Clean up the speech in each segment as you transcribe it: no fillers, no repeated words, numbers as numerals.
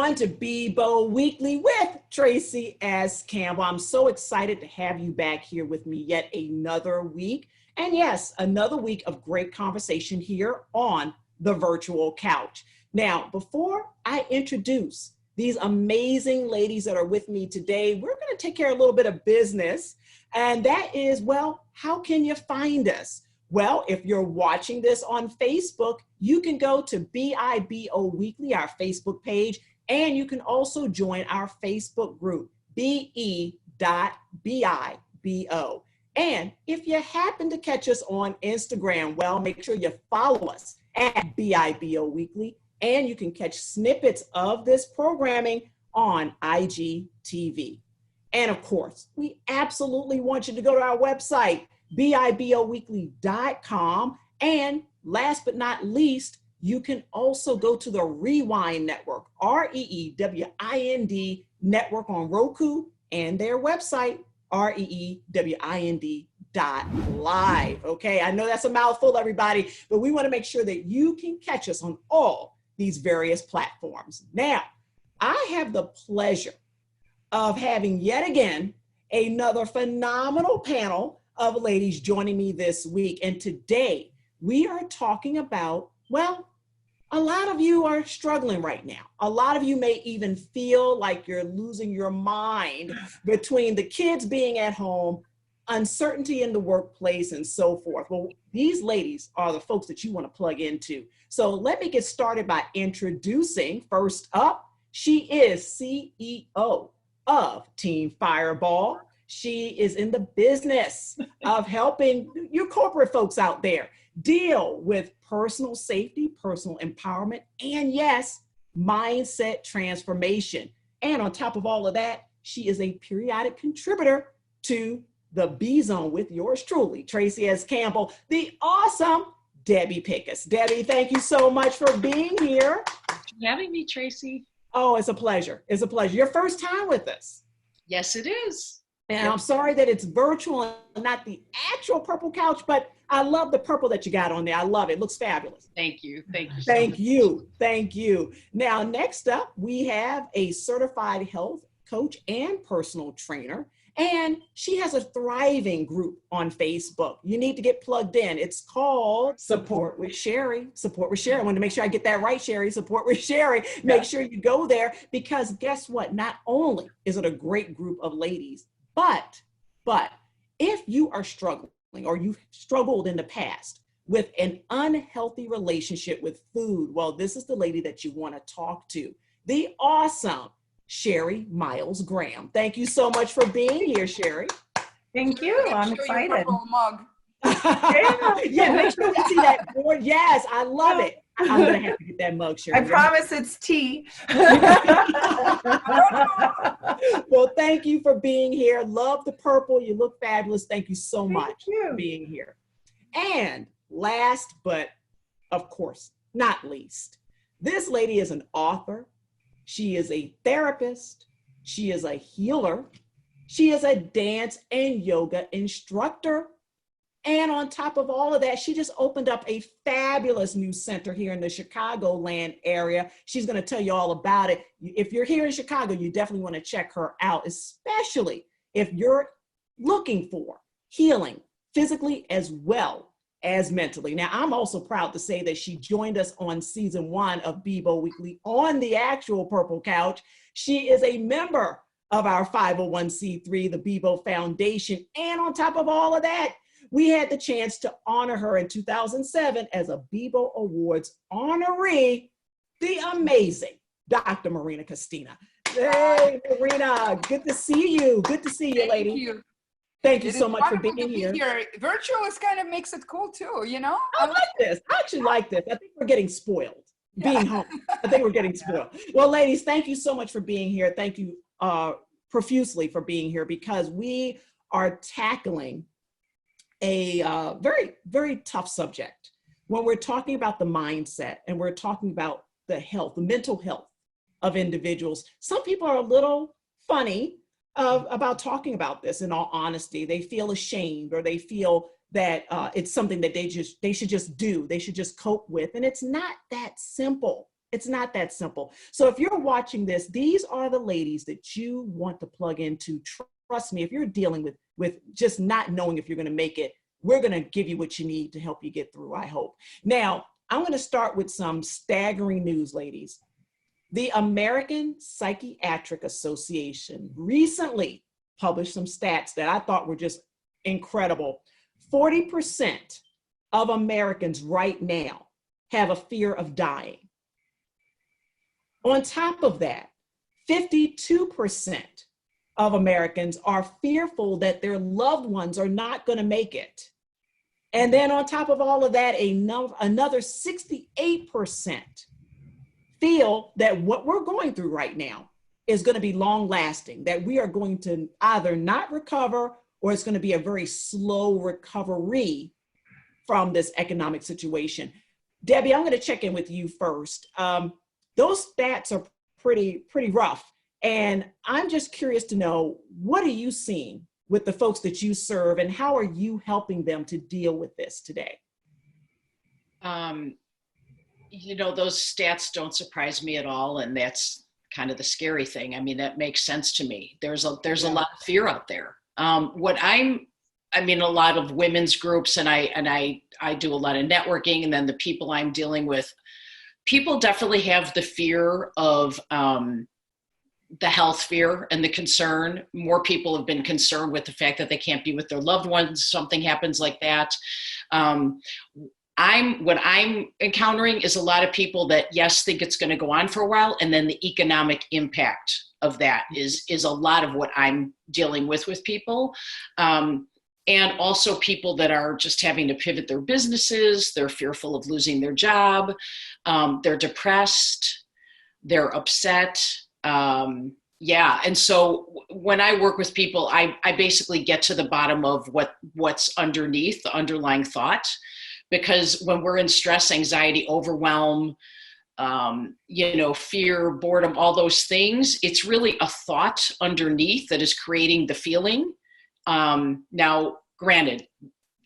everyone, to BIBO Weekly with Tracy S. Campbell. I'm so excited to have you back here with me yet another week. And yes, another week of great conversation here on the virtual couch. Now, before I introduce these amazing ladies that are with me today, we're going to take care of a little bit of business. And that is, well, how can you find us? Well, if you're watching this on Facebook, you can go to BIBO Weekly, our Facebook page, and you can also join our Facebook group, be.bibo. And if you happen to catch us on Instagram, well, make sure you follow us at BIBO Weekly, and you can catch snippets of this programming on IGTV. And of course, we absolutely want you to go to our website, BIBOweekly.com. And last but not least, you can also go to the Rewind Network, REEWIND Network on Roku, and their website, REEWIND.live. Okay, I know that's a mouthful, everybody, but we want to make sure that you can catch us on all these various platforms. Now, I have the pleasure of having yet again another phenomenal panel of ladies joining me this week. And today we are talking about, well, a lot of you are struggling right now. A lot of you may even feel like you're losing your mind between the kids being at home, uncertainty in the workplace, and so forth. Well, these ladies are the folks that you want to plug into. So let me get started by introducing, first up, she is CEO of Team Fireball. She is in the business of helping you corporate folks out there deal with personal safety, personal empowerment, and yes, mindset transformation. And on top of all of that, she is a periodic contributor to the B Zone with yours truly, Tracy S. Campbell, the awesome Debbie Pickus. Debbie, thank you so much for being here. Thanks for having me, Tracy. Oh, it's a pleasure. It's a pleasure. Your first time with us. Yes, it is. And I'm sorry that it's virtual and not the actual purple couch, but I love the purple that you got on there. I love it. It looks fabulous. Thank you. Thank you. Thank you. Thank you. Now, next up, we have a certified health coach and personal trainer, and she has a thriving group on Facebook. You need to get plugged in. It's called Support with Sherry. Support with Sherry. I wanted to make sure I get that right, Sherry. Support with Sherry. Make sure you go there, because guess what? Not only is it a great group of ladies, but if you are struggling or you've struggled in the past with an unhealthy relationship with food, well, this is the lady that you want to talk to, the awesome Sherry Miles Graham. Thank you so much for being here, Sherry. Thank you. I'm excited. Mug. Yeah, make sure we see that board. Yes, I love it. I'm going to have to get that mug, Sherry. I promise it's tea. Well, thank you for being here. Love the purple. You look fabulous. Thank you so much for being here. And last, but of course, not least, this lady is an author. She is a therapist. She is a healer. She is a dance and yoga instructor. And on top of all of that, she just opened up a fabulous new center here in the Chicagoland area. She's going to tell you all about it. If you're here in Chicago, you definitely want to check her out, especially if you're looking for healing physically as well as mentally. Now, I'm also proud to say that she joined us on season 1 of BIBO Weekly on the actual purple couch. She is a member of our 501c3, the BIBO Foundation. And on top of all of that, we had the chance to honor her in 2007 as a BIBO Awards honoree, the amazing Dr. Marina Castina. Hey, Marina, good to see you. Good to see you, lady. Thank you so much for being here. Virtual is kind of makes it cool too, you know? I like this. I actually like this. I think we're getting spoiled being home. I think we're getting spoiled. Well, ladies, thank you so much for being here. Thank you profusely for being here, because we are tackling a very, very tough subject when we're talking about the mindset and we're talking about the health, the mental health of individuals. Some people are a little funny about talking about this, in all honesty. They feel ashamed, or they feel that it's something that they should just do, they should just cope with. And it's not that simple. It's not that simple. So if you're watching this, these are the ladies that you want to plug into. Trust me, if you're dealing with just not knowing if you're going to make it, we're going to give you what you need to help you get through, I hope. Now, I'm going to start with some staggering news, ladies. The American Psychiatric Association recently published some stats that I thought were just incredible. 40% of Americans right now have a fear of dying. On top of that, 52% of Americans are fearful that their loved ones are not going to make it. And then on top of all of that, another 68% feel that what we're going through right now is going to be long lasting, that we are going to either not recover or it's going to be a very slow recovery from this economic situation. Debbie, I'm going to check in with you first. Those stats are pretty rough. And I'm just curious to know, what are you seeing with the folks that you serve, and how are you helping them to deal with this today? You know, those stats don't surprise me at all. And that's kind of the scary thing. I mean, that makes sense to me. There's a lot of fear out there. A lot of women's groups, and I do a lot of networking, and then the people I'm dealing with, people definitely have the fear of the health fear and the concern. More people have been concerned with the fact that they can't be with their loved ones. Something happens like that. What I'm encountering is a lot of people that, yes, think it's going to go on for a while. And then the economic impact of that is a lot of what I'm dealing with people. And also people that are just having to pivot their businesses. They're fearful of losing their job. They're depressed. They're upset. And so when I work with people, I basically get to the bottom of what's underneath the underlying thought, because when we're in stress, anxiety, overwhelm, fear, boredom, all those things, it's really a thought underneath that is creating the feeling. Now, granted,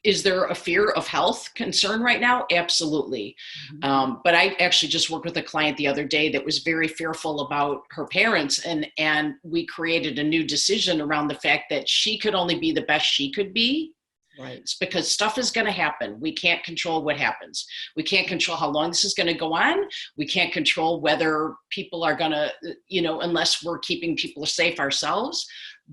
is there a fear of health concern right now? Absolutely. But I actually just worked with a client the other day that was very fearful about her parents, and we created a new decision around the fact that she could only be the best she could be. Right. It's because stuff is going to happen. We can't control what happens. We can't control how long this is going to go on. We can't control whether people are going to, unless we're keeping people safe ourselves.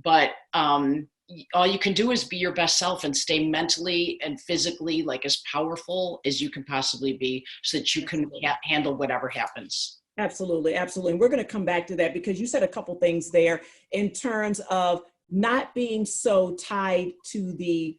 But all you can do is be your best self and stay mentally and physically like as powerful as you can possibly be, so that you can handle whatever happens. Absolutely. Absolutely. And we're going to come back to that, because you said a couple things there in terms of not being so tied to the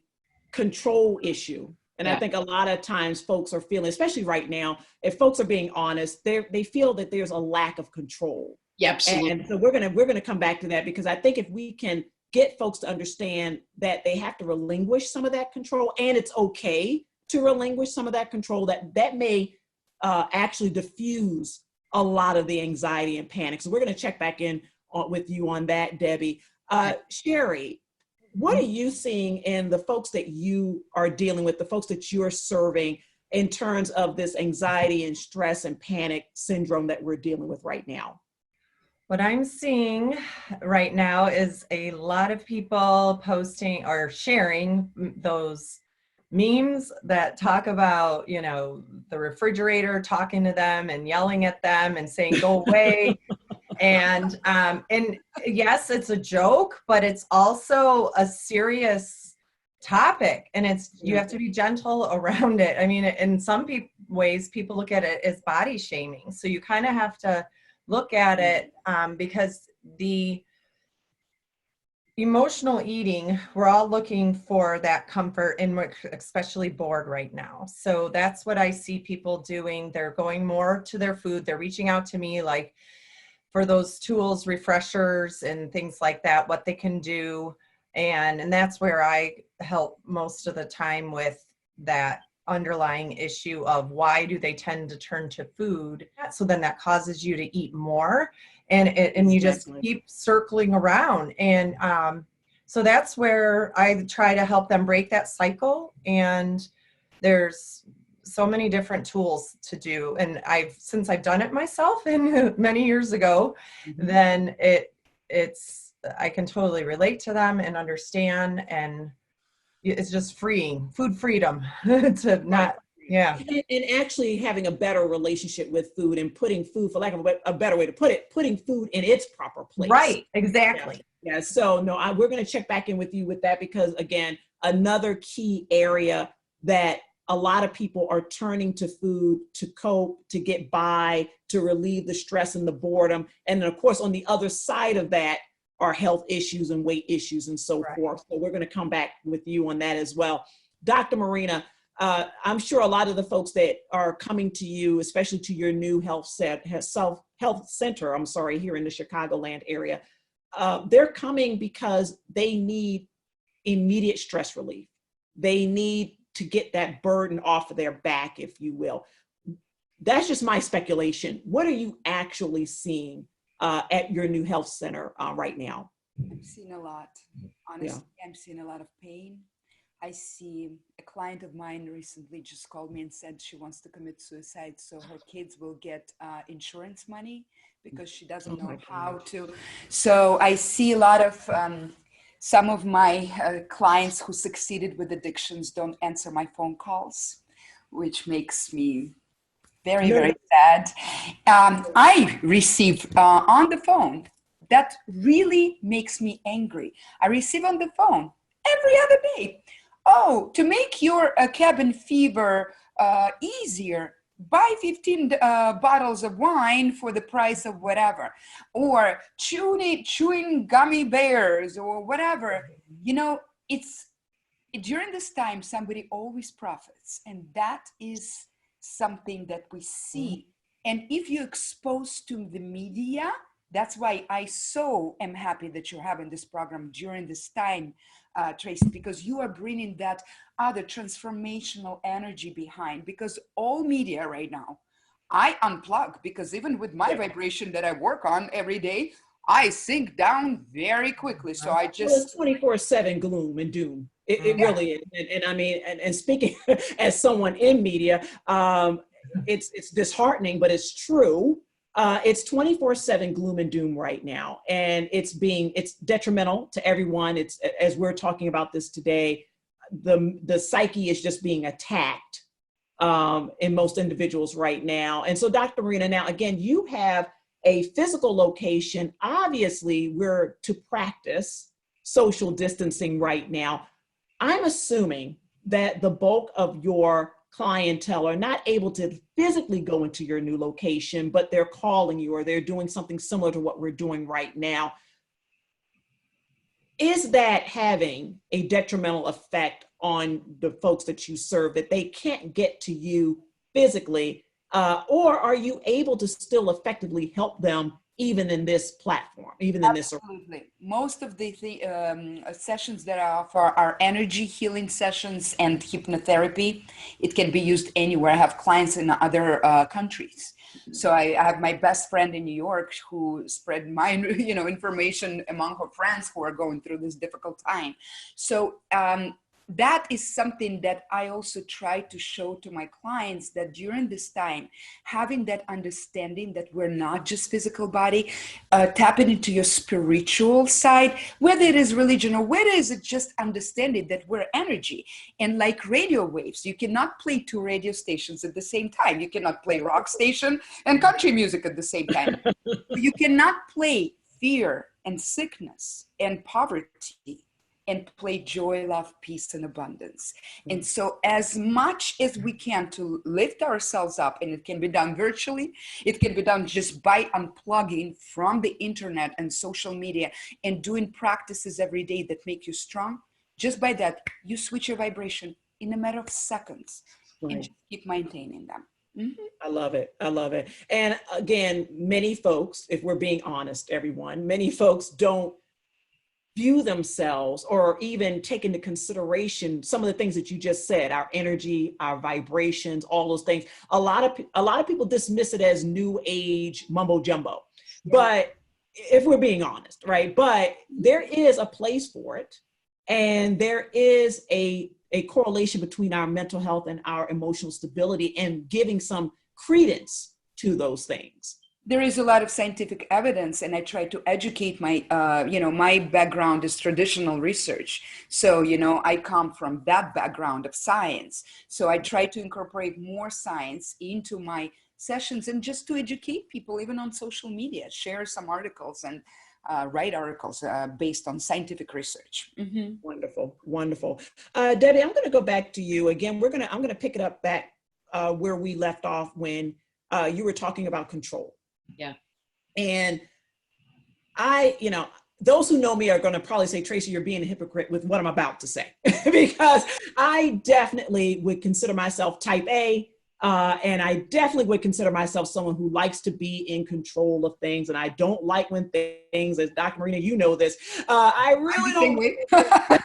control issue. And I think a lot of times folks are feeling, especially right now, if folks are being honest, they feel that there's a lack of control. Yeah, absolutely. And so we're going to come back to that, because I think if we can get folks to understand that they have to relinquish some of that control, and it's okay to relinquish some of that control, that may actually diffuse a lot of the anxiety and panic. So we're going to check back in with you on that, Debbie. Sherry, what are you seeing in the folks that you are dealing with, the folks that you're serving, in terms of this anxiety and stress and panic syndrome that we're dealing with right now? What I'm seeing right now is a lot of people posting or sharing those memes that talk about, the refrigerator talking to them and yelling at them and saying, go away. And yes, it's a joke, but it's also a serious topic, and you have to be gentle around it. I mean, in some ways, people look at it as body shaming. So you kind of have to look at it because the emotional eating, we're all looking for that comfort, and we're especially bored right now. So that's what I see people doing. They're going more to their food. They're reaching out to me like for those tools, refreshers and things like that, what they can do. And that's where I help most of the time with that underlying issue of why do they tend to turn to food. So then that causes you to eat more, and you just keep circling around. And so that's where I try to help them break that cycle. And there's so many different tools to do. And since I've done it myself in many years ago, then I can totally relate to them and understand, and it's just freeing, food freedom to not, yeah. And actually having a better relationship with food and putting food, for lack of a better way to put it, putting food in its proper place. Right, exactly. Yeah. So no, we're going to check back in with you with that, because again, another key area that a lot of people are turning to food to cope, to get by, to relieve the stress and the boredom. And then of course, on the other side of that are health issues and weight issues and so forth. So we're going to come back with you on that as well. Dr. Marina, I'm sure a lot of the folks that are coming to you, especially to your new health center, here in the Chicagoland area, they're coming because they need immediate stress relief. They need to get that burden off of their back, if you will. That's just my speculation. What are you actually seeing at your new health center right now? I'm seeing a lot. Honestly, I'm seeing a lot of pain. I see a client of mine recently just called me and said she wants to commit suicide so her kids will get insurance money because she doesn't know how to. So I see a lot of some of my clients who succeeded with addictions don't answer my phone calls, which makes me very, very sad. I receive on the phone, that really makes me angry. I receive on the phone every other day. Oh, to make your cabin fever easier, buy 15 bottles of wine for the price of whatever, or chewing gummy bears or whatever. You know, it's during this time, somebody always profits. And that is something that we see. And if you're exposed to the media, that's why I so am happy that you're having this program during this time, Tracy, because you are bringing that other transformational energy behind, because all media right now, I unplug, because even with my vibration that I work on every day, I sink down very quickly. So I just... Well, it's 24/7 gloom and doom. It really is. And I mean, and speaking as someone in media, it's disheartening, but it's true. It's 24/7 gloom and doom right now. And it's detrimental to everyone. It's, as we're talking about this today, the psyche is just being attacked in most individuals right now. And so Dr. Marina, now again, you have a physical location. Obviously we're to practice social distancing right now. I'm assuming that the bulk of your clientele are not able to physically go into your new location, but they're calling you or they're doing something similar to what we're doing right now. Is that having a detrimental effect on the folks that you serve, that they can't get to you physically, or are you able to still effectively help them even in this platform, even in this? Absolutely. Most of the sessions that I offer are energy healing sessions and hypnotherapy. It can be used anywhere. I have clients in other countries. So I have my best friend in New York who spread my information among her friends who are going through this difficult time. So that is something that I also try to show to my clients, that during this time, having that understanding that we're not just physical body, tapping into your spiritual side, whether it is religion or whether it is just understanding that we're energy. And like radio waves, you cannot play two radio stations at the same time. You cannot play rock station and country music at the same time. You cannot play fear and sickness and poverty and play joy, love, peace, and abundance. And so as much as we can to lift ourselves up, and it can be done virtually, it can be done just by unplugging from the internet and social media and doing practices every day that make you strong. Just by that, you switch your vibration in a matter of seconds and just keep maintaining them. I love it. I love it. And again, many folks, if we're being honest, everyone, many folks don't view themselves or even take into consideration some of the things that you just said, our energy, our vibrations, all those things. A lot of people dismiss it as new age mumbo jumbo, but if we're being honest, right? But there is a place for it, and there is a a correlation between our mental health and our emotional stability and giving some credence to those things. There is a lot of scientific evidence, and I try to educate my, my background is traditional research. So, I come from that background of science. So I try to incorporate more science into my sessions and just to educate people, even on social media, share some articles and write articles based on scientific research. Mm-hmm. Wonderful, wonderful. Debbie, I'm going to go back to you again. I'm going to pick it up back where we left off when you were talking about control. Yeah. And those who know me are going to probably say, Tracy, you're being a hypocrite with what I'm about to say, because I definitely would consider myself type A. And I definitely would consider myself someone who likes to be in control of things. And I don't like when things, as Dr. Marina, you know this, I really don't.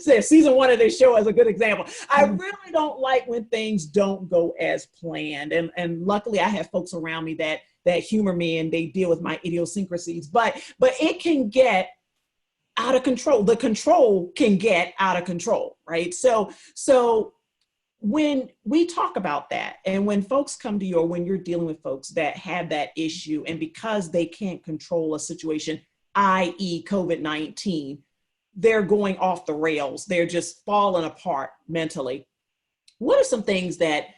So season 1 of this show is a good example. I really don't like when things don't go as planned. And luckily I have folks around me that humor me and they deal with my idiosyncrasies, but it can get out of control. The control can get out of control, right? So when we talk about that, and when folks come to you, or when you're dealing with folks that have that issue, and because they can't control a situation, i.e. COVID-19, they're going off the rails. They're just falling apart mentally. What are some things that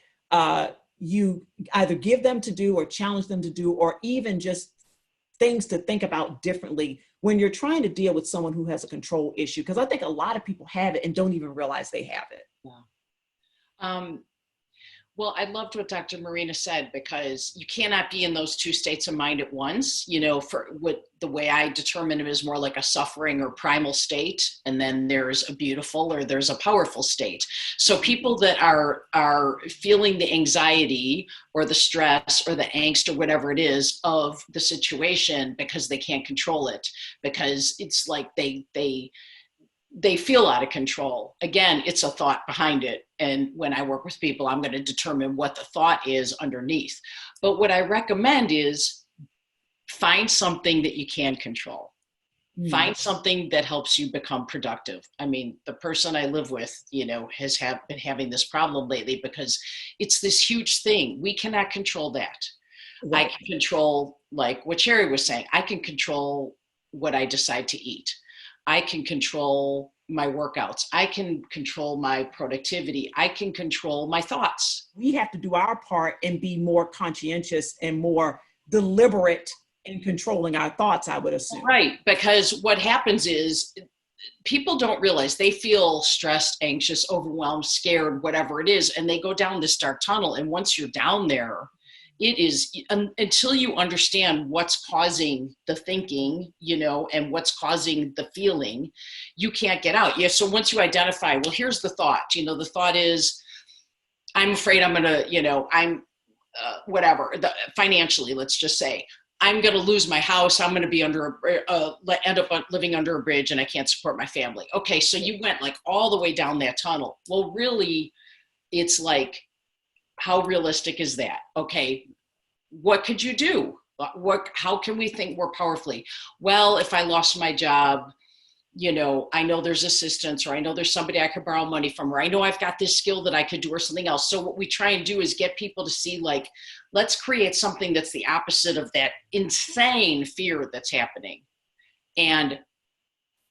you either give them to do or challenge them to do, or even just things to think about differently when you're trying to deal with someone who has a control issue? Because I think a lot of people have it and don't even realize they have it. Yeah. Well, I loved what Dr. Marina said, because you cannot be in those two states of mind at once. For what the way I determine it is more like a suffering or primal state, and then there's a beautiful or there's a powerful state. So people that are feeling the anxiety or the stress or the angst or whatever it is of the situation because they can't control it, because it's like they feel out of control. Again, it's a thought behind it. And when I work with people, I'm going to determine what the thought is underneath. But what I recommend is find something that you can control. Find something that helps you become productive. I mean, the person I live with, has been having this problem lately because it's this huge thing. We cannot control that. Right. I can control, like what Sherry was saying, I can control what I decide to eat. I can control my workouts. I can control my productivity. I can control my thoughts. We have to do our part and be more conscientious and more deliberate in controlling our thoughts, I would assume. Right, because what happens is people don't realize they feel stressed, anxious, overwhelmed, scared, whatever it is, and they go down this dark tunnel. And once you're down there, it is until you understand what's causing the thinking, and what's causing the feeling, you can't get out. Yeah. So once you identify, well, here's the thought, the thought is, I'm afraid I'm going to, whatever, financially, let's just say, I'm going to lose my house. I'm going to be end up living under a bridge and I can't support my family. Okay. So you went like all the way down that tunnel. Well, really, it's like, how realistic is that? Okay, what could you do? How can we think more powerfully? Well, if I lost my job, I know there's assistance, or I know there's somebody I could borrow money from, or I know I've got this skill that I could do, or something else. So what we try and do is get people to see, like, let's create something that's the opposite of that insane fear that's happening, and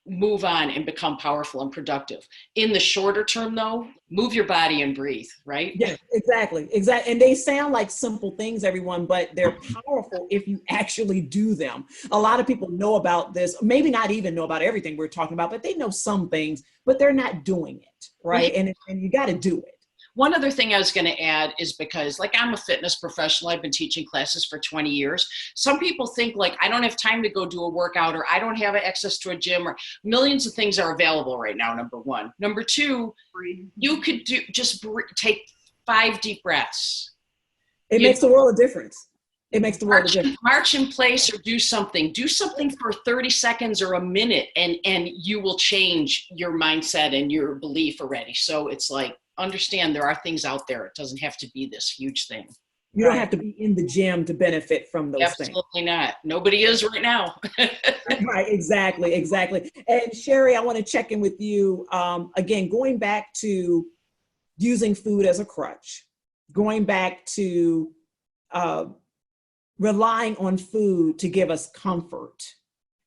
move on and become powerful and productive. In the shorter term, though, move your body and breathe, right? Yeah, exactly. And they sound like simple things, everyone, but they're powerful if you actually do them. A lot of people know about this, maybe not even know about everything we're talking about, but they know some things, but they're not doing it, right? And you got to do it. One other thing I was going to add is, because like I'm a fitness professional, I've been teaching classes for 20 years. Some people think like, I don't have time to go do a workout, or I don't have access to a gym, or millions of things are available right now. Number one. Number two, you could take 5 deep breaths. It makes the world a difference. It makes the world a difference. March in place, or do something for 30 seconds or a minute, and you will change your mindset and your belief already. So it's like, understand there are things out there. It doesn't have to be this huge thing. You don't have to be in the gym to benefit from those things. Absolutely not. Nobody is right now. Right, exactly. And Sherry, I want to check in with you. Again, going back to using food as a crutch, going back to relying on food to give us comfort.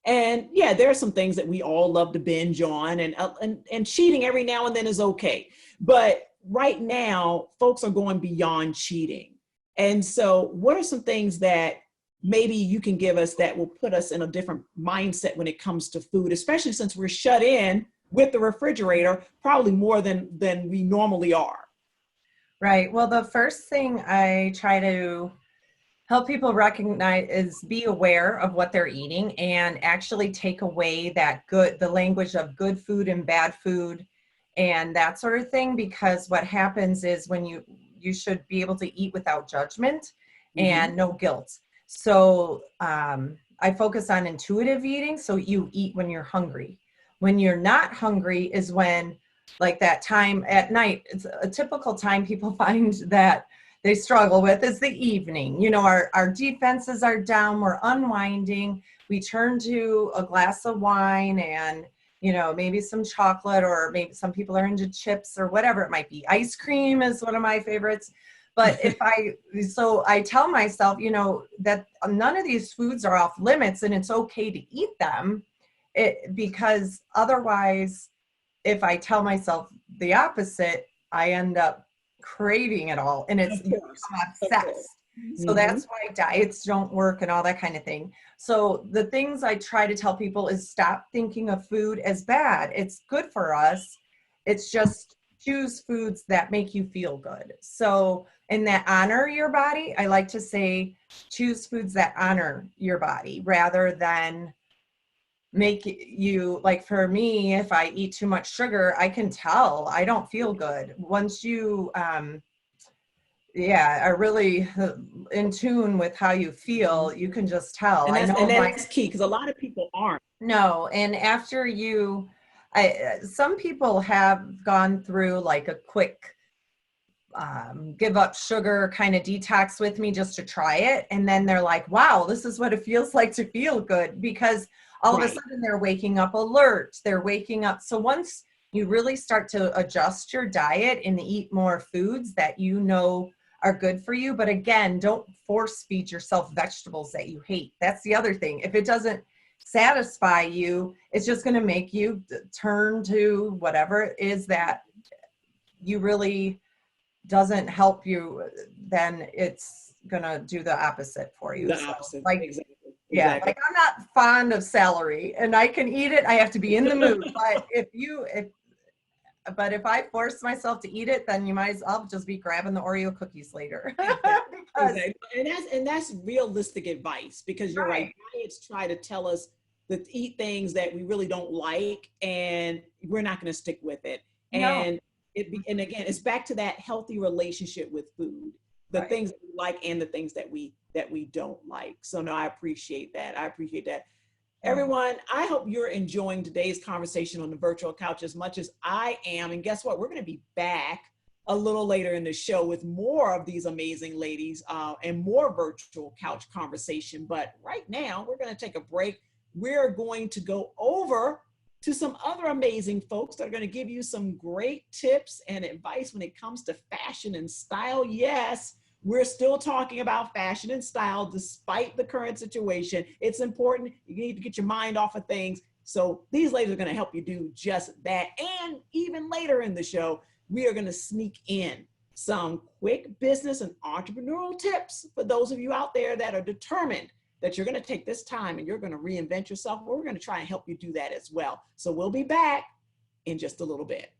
And yeah, there are some things that we all love to binge on, and cheating every now and then is okay. But right now, folks are going beyond cheating. And so what are some things that maybe you can give us that will put us in a different mindset when it comes to food, especially since we're shut in with the refrigerator, probably more than we normally are? Right. Well, the first thing I try to help people recognize is be aware of what they're eating and actually take away the language of good food and bad food and that sort of thing, because what happens is when you should be able to eat without judgment and no guilt. So I focus on intuitive eating. So you eat when you're hungry. When you're not hungry is when, like that time at night, it's a typical time people find that they struggle with is the evening. You know, our defenses are down, we're unwinding. We turn to a glass of wine and, you know, maybe some chocolate, or maybe some people are into chips or whatever it might be. Ice cream is one of my favorites. But so I tell myself, you know, that none of these foods are off limits and it's okay to eat them, because otherwise, if I tell myself the opposite, I end up craving it all, and it's obsessed. So that's why diets don't work and all that kind of thing. So the things I try to tell people is stop thinking of food as bad. It's good for us. It's just choose foods that make you feel good. So, and that honor your body, I like to say, choose foods that honor your body rather than make you, like for me, if I eat too much sugar, I can tell I don't feel good. Once you are really in tune with how you feel, you can just tell. And that's key, because a lot of people aren't. No, and after some people have gone through like a quick give up sugar kind of detox with me just to try it, and then they're like, wow, this is what it feels like to feel good, because all of a sudden they're waking up alert, they're waking up. So once you really start to adjust your diet and eat more foods that you know are good for you, but again, don't force feed yourself vegetables that you hate. That's the other thing. If it doesn't satisfy you, it's just going to make you turn to whatever it is that you really doesn't help you, then it's going to do the opposite for you. The opposite, like, exactly. Yeah, like I'm not fond of celery and I can eat it. I have to be in the mood. But if I force myself to eat it, then I'll just be grabbing the Oreo cookies later. Exactly. And that's realistic advice, because you're right. Diets try to tell us to eat things that we really don't like, and we're not going to stick with it. And and again, it's back to that healthy relationship with food, the things that we like and the things that we don't like. So no, I appreciate that. Everyone, I hope you're enjoying today's conversation on the virtual couch as much as I am. And guess what? We're going to be back a little later in the show with more of these amazing ladies and more virtual couch conversation. But right now, we're going to take a break. We're going to go over to some other amazing folks that are going to give you some great tips and advice when it comes to fashion and style. Yes, we're still talking about fashion and style despite the current situation. It's important. You need to get your mind off of things. So these ladies are going to help you do just that. And even later in the show, we are going to sneak in some quick business and entrepreneurial tips for those of you out there that are determined that you're going to take this time and you're going to reinvent yourself. Well, we're going to try and help you do that as well. So we'll be back in just a little bit.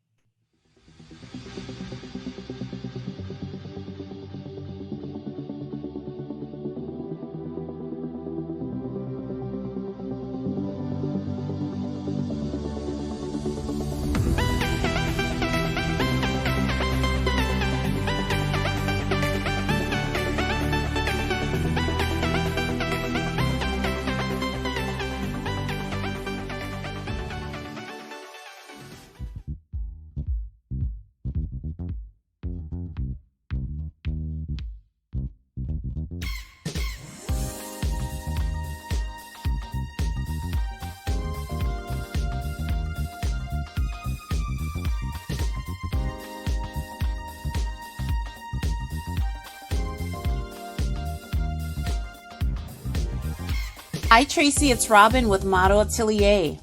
Hi Tracy, it's Robin with Model Atelier.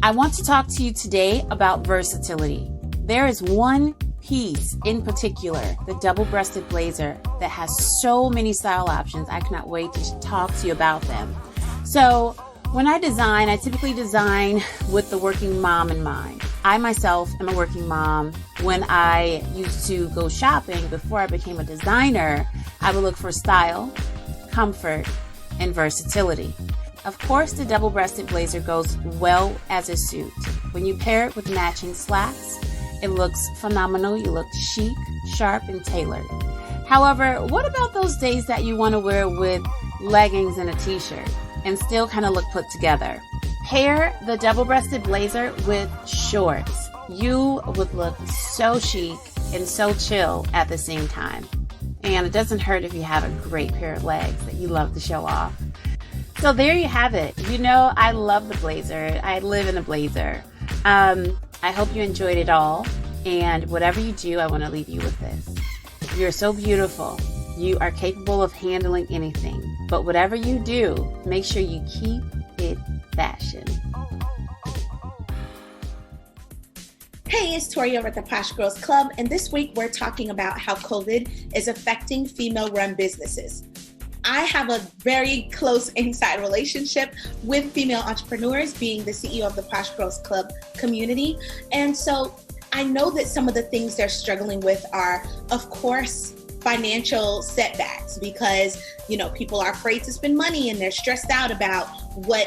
I want to talk to you today about versatility. There is one piece in particular, the double-breasted blazer, that has so many style options. I cannot wait to talk to you about them. So when I design, I typically design with the working mom in mind. I myself am a working mom. When I used to go shopping before I became a designer, I would look for style, comfort, and versatility. Of course, the double-breasted blazer goes well as a suit. When you pair it with matching slacks, it looks phenomenal. You look chic, sharp, and tailored. However, what about those days that you want to wear with leggings and a t-shirt and still kind of look put together? Pair the double-breasted blazer with shorts. You would look so chic and so chill at the same time. And it doesn't hurt if you have a great pair of legs that you love to show off. So there you have it. You know, I love the blazer. I live in a blazer. I hope you enjoyed it all. And whatever you do, I want to leave you with this. You're so beautiful. You are capable of handling anything. But whatever you do, make sure you keep it fashion. Hey, it's Tori over at the Posh Girls Club, and this week we're talking about how COVID is affecting female-run businesses. I have a very close inside relationship with female entrepreneurs, being the CEO of the Posh Girls Club community. And so I know that some of the things they're struggling with are, of course, financial setbacks because, you know, people are afraid to spend money and they're stressed out about what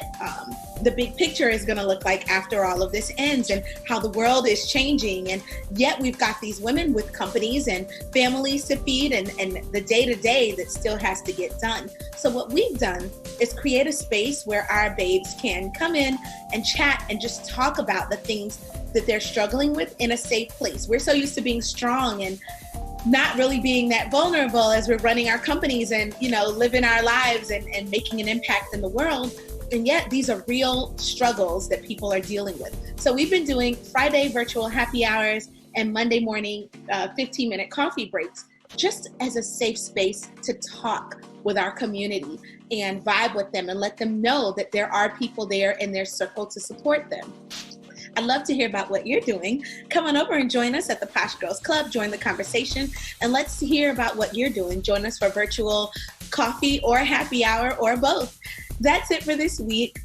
the big picture is going to look like after all of this ends and how the world is changing. And yet we've got these women with companies and families to feed and the day-to-day that still has to get done. So what we've done is create a space where our babes can come in and chat and just talk about the things that they're struggling with in a safe place. We're so used to being strong and not really being that vulnerable as we're running our companies and, you know, living our lives and making an impact in the world. And yet these are real struggles that people are dealing with. So we've been doing Friday virtual happy hours and Monday morning 15-minute coffee breaks, just as a safe space to talk with our community and vibe with them and let them know that there are people there in their circle to support them. I'd love to hear about what you're doing. Come on over and join us at the Posh Girls Club. Join the conversation, and let's hear about what you're doing. Join us for virtual coffee or happy hour or both. That's it for this week.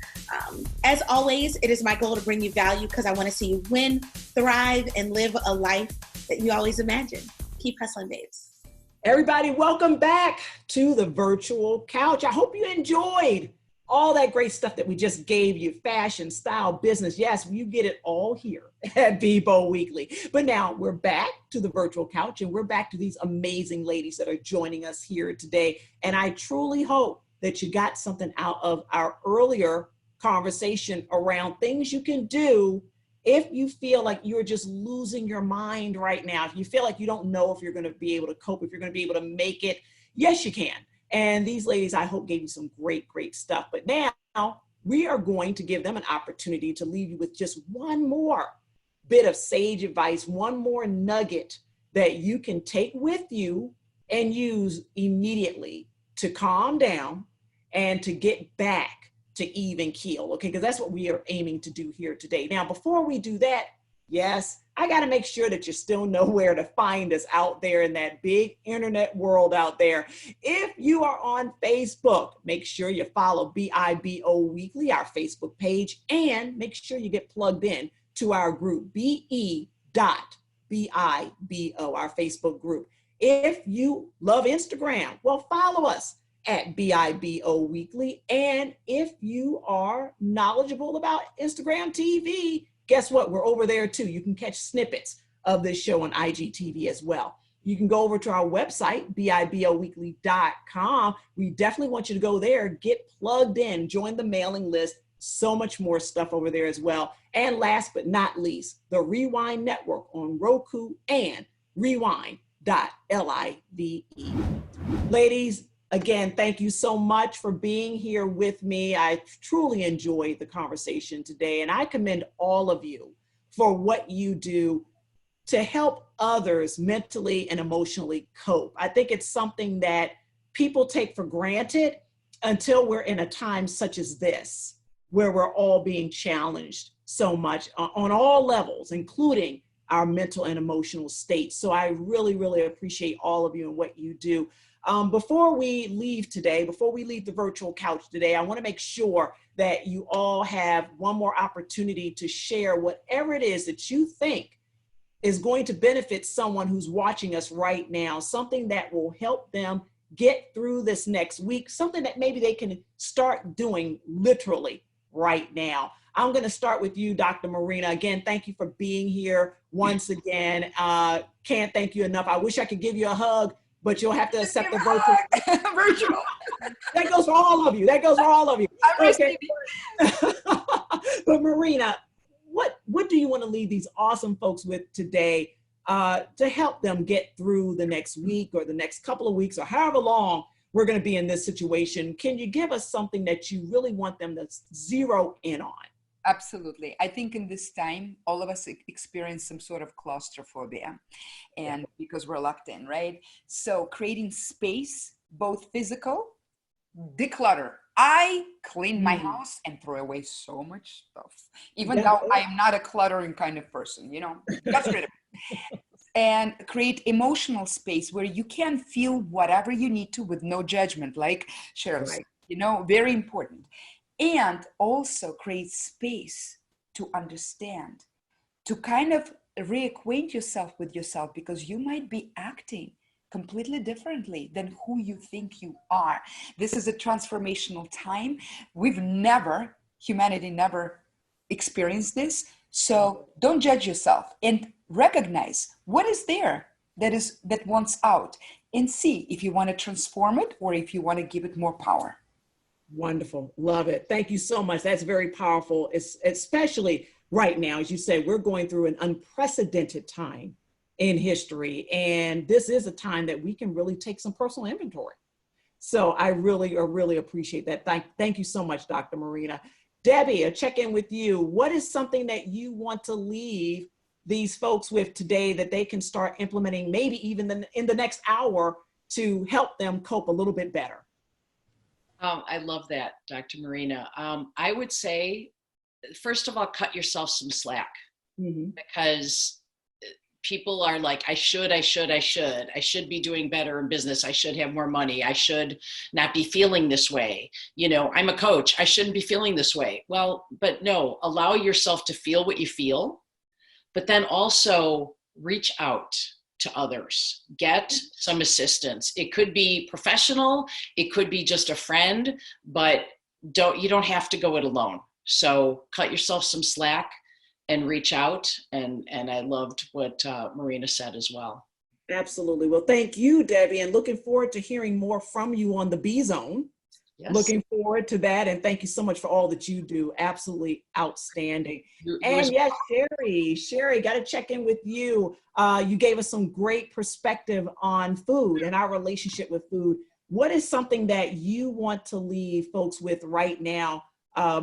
As always, it is my goal to bring you value because I want to see you win, thrive, and live a life that you always imagine. Keep hustling, babes. Everybody, welcome back to the virtual couch. I hope you enjoyed all that great stuff that we just gave you, fashion, style, business. Yes, you get it all here at BIBO Weekly. But now we're back to the virtual couch and we're back to these amazing ladies that are joining us here today. And I truly hope that you got something out of our earlier conversation around things you can do if you feel like you're just losing your mind right now. If you feel like you don't know if you're going to be able to cope, if you're going to be able to make it, yes, you can. And these ladies, I hope, gave you some great, great stuff. But now we are going to give them an opportunity to leave you with just one more bit of sage advice, one more nugget that you can take with you and use immediately to calm down and to get back to even keel, okay? Because that's what we are aiming to do here today. Now, before we do that, yes, I got to make sure that you still know where to find us out there in that big internet world out there. If you are on Facebook, make sure you follow BIBO Weekly, our Facebook page, and make sure you get plugged in to our group, BE.BIBO, our Facebook group. If you love Instagram, well, follow us at BIBO Weekly. And if you are knowledgeable about Instagram TV, guess what? We're over there too. You can catch snippets of this show on IGTV as well. You can go over to our website, BIBOweekly.com. We definitely want you to go there, get plugged in, join the mailing list. So much more stuff over there as well. And last but not least, the Rewind Network on Roku and rewind.live. Ladies, again, thank you so much for being here with me. I truly enjoyed the conversation today, and I commend all of you for what you do to help others mentally and emotionally cope. I think it's something that people take for granted, until we're in a time such as this, where we're all being challenged so much on all levels, including our mental and emotional state. So I really, really appreciate all of you and what you do. Before we leave today, before we leave the virtual couch today, I want to make sure that you all have one more opportunity to share whatever it is that you think is going to benefit someone who's watching us right now, something that will help them get through this next week, something that maybe they can start doing literally right now. I'm going to start with you, Dr. Marina. Again, thank you for being here once again. Can't thank you enough. I wish I could give you a hug, but you'll have to accept the virtual. That goes for all of you. That goes for all of you. Okay. But Marina, what do you want to leave these awesome folks with today to help them get through the next week or the next couple of weeks or however long we're going to be in this situation? Can you give us something that you really want them to zero in on? Absolutely. I think in this time, all of us experience some sort of claustrophobia, and because we're locked in, right? So creating space, both physical, declutter. I clean my house and throw away so much stuff, even though I am not a cluttering kind of person, get rid of it. And create emotional space where you can feel whatever you need to with no judgment, like Cheryl said, very important. And also create space to understand, to kind of reacquaint yourself with yourself, because you might be acting completely differently than who you think you are. This is a transformational time. Humanity never experienced this. So don't judge yourself and recognize what is there that wants out, and see if you want to transform it or if you want to give it more power. Wonderful. Love it. Thank you so much. That's very powerful, especially right now. As you say, we're going through an unprecedented time in history, and this is a time that we can really take some personal inventory. So I really appreciate that. Thank you so much, Dr. Marina. Debbie, a check-in with you. What is something that you want to leave these folks with today that they can start implementing, maybe even in the next hour, to help them cope a little bit better? I love that, Dr. Marina. I would say, first of all, cut yourself some slack, because people are like, I should be doing better in business. I should have more money. I should not be feeling this way. I'm a coach. I shouldn't be feeling this way. Well, but no, allow yourself to feel what you feel, but then also reach out to others, get some assistance. It could be professional, it could be just a friend, but you don't have to go it alone. So cut yourself some slack and reach out. And I loved what Marina said as well. Absolutely. Well, thank you, Debbie, and looking forward to hearing more from you on the B Zone. Yes. Looking forward to that. And thank you so much for all that you do. Absolutely outstanding. And yes, Sherry, got to check in with you. You gave us some great perspective on food and our relationship with food. What is something that you want to leave folks with right now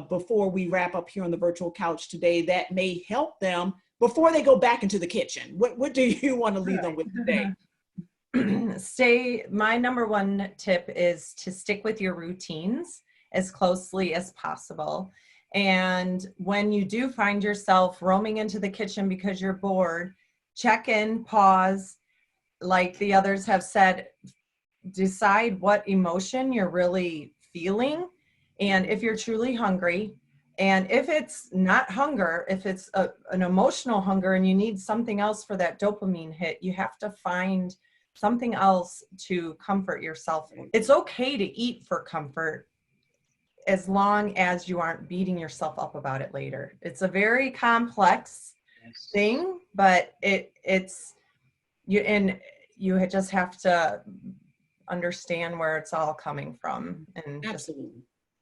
before we wrap up here on the virtual couch today that may help them before they go back into the kitchen? What do you want to leave them with today? My number one tip is to stick with your routines as closely as possible. And when you do find yourself roaming into the kitchen because you're bored, check in, pause, like the others have said, decide what emotion you're really feeling. And if you're truly hungry, and if it's not hunger, if it's an emotional hunger and you need something else for that dopamine hit, you have to find something else to comfort yourself. It's okay to eat for comfort as long as you aren't beating yourself up about it later. It's a very complex thing, but it's you just have to understand where it's all coming from. And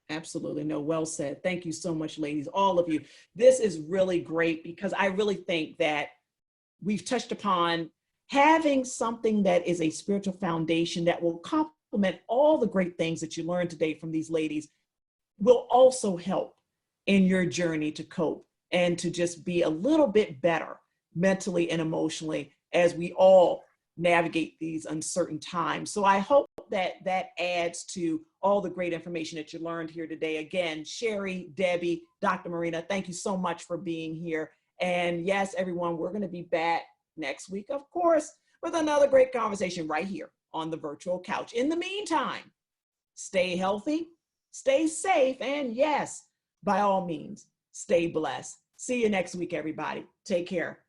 Absolutely. No, well said. Thank you so much, ladies, all of you. This is really great because I really think that we've touched upon having something that is a spiritual foundation that will complement all the great things that you learned today from these ladies will also help in your journey to cope and to just be a little bit better mentally and emotionally as we all navigate these uncertain times. So I hope that adds to all the great information that you learned here today. Again, Sherry, Debbie, Dr. Marina, thank you so much for being here. And yes, everyone, we're going to be back next week, of course, with another great conversation right here on the virtual couch. In the meantime, stay healthy, stay safe, and yes, by all means, stay blessed. See you next week, everybody. Take care.